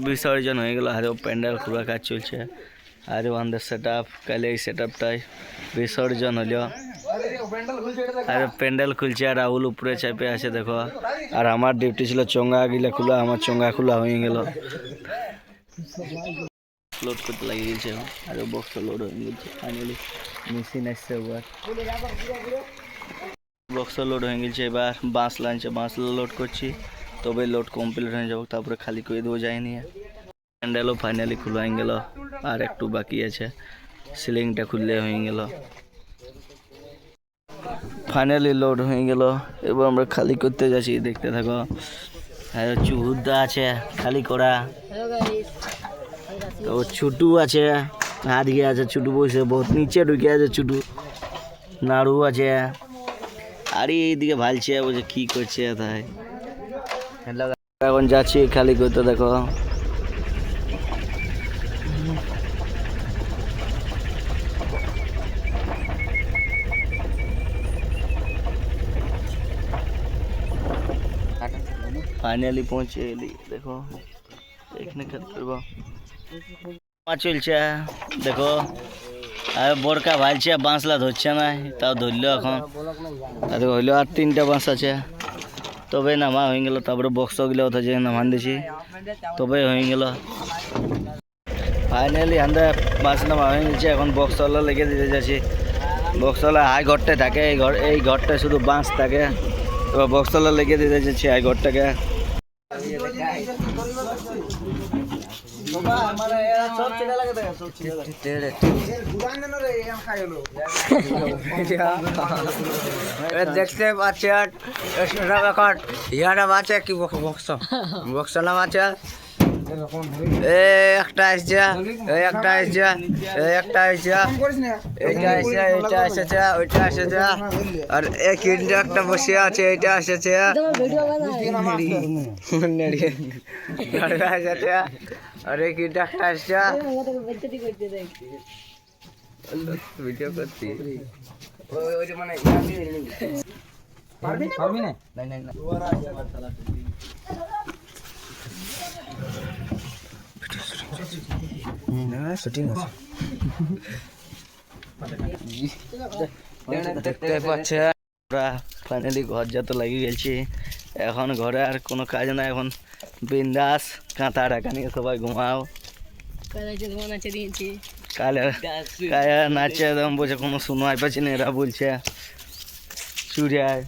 বিসর্জন হয়ে গেল, আরও প্যান্ডেল খোলা কাজ চলছে, আরও আমাদের সেট আপ, কালে এই সেট আপটাই বিসর্জন হলো, আর প্যান্ডেল খুলছে, আর রাহুল উপরে চাপে আছে দেখো। আর আমার ডিউটি ছিল চঙ্গা গিলা খোলা, আমার চঙ্গা খোলা হয়ে গেল, লোড করতে লাগিয়ে গেছে, আর বক্স লোড হয়ে গেছে। ফাইনালি মেশিন আসছে, এবার বক্স লোড হয়ে গেছে, এবার বাঁশ লানছে, বাঁশ লোড করছি, তবে লোড কমপ্লিট হয়ে যাবো, তারপরে খালি করে দেবো যায়নি। প্যান্ডেলও ফাইনালি খোলা হয়ে গেল, আর একটু বাকি আছে, সিলিংটা খুললে হয়ে গেল। ফাইনালি লোড হয়ে গেল, এবার আমরা খালি করতে যাচ্ছি, দেখতে থাকো। আর চুহুদা আছে খালি করা, তো ছুটু আছে, হারিয়ে আছে ছুটু, বসে বহুত নিচে ঢুকে আছে ছুটু, নাড়ু আছে, আর এইদিকে ভালছে, বলছে কি করছে তাই। এখন যাচ্ছি খালি করতে, দেখো ফাইনালি পৌঁছে এলি, দেখো এখানে কাজ করবো চলছে, দেখো আর বড়কা ভালছে, বাঁশলা ধরছে না, তাও ধরলো এখন, আর হইলো আর 3টা বাঁশ আছে, তবে নামা হয়ে গেল। তারপরে বক্সগুলো ওঠা যে নামান দিছি, তবে হয়ে গেল। ফাইনালি আমরা বাঁশ নামা হয়ে গেছে, এখন বক্সওয়ালা লেগে দিতে যাচ্ছি। বক্সওয়ালা হাই ঘরটায় থাকে, এই ঘরটায় শুধু বাঁশ থাকে, এবার বক্সওয়ালা লেগে দিতে যাচ্ছি হাই ঘরটাকে। দেখতে পাচ্ছেন এখন ইয়া নাম আছে কি বক্স, বক্স নাম আছে, একটা আসছে, একটা আসছে, একটা আসছে, এইটা আসছে, এইটা এসেছে, ওইটা এসেছে, আর এই কিনটা একটা বসে আছে, এইটা এসেছে, এসেছে, আর এই কিনটা একটা আসছে, ভিডিও করছি পারবি না, শুটিং আছে। দেখতে পাচ্ছে ফাইনালি ঘর যেতে লাগিয়ে গেছি, এখন ঘরে আর কোনো কাজ না, এখন বিন্দাস কাঁথা ঢাকা নিয়ে সবাই ঘুমাও। কালে নাচে একদম বলছে, কোনো শোনাই পাচ্ছি না, এরা বলছে চুরিয়ায়।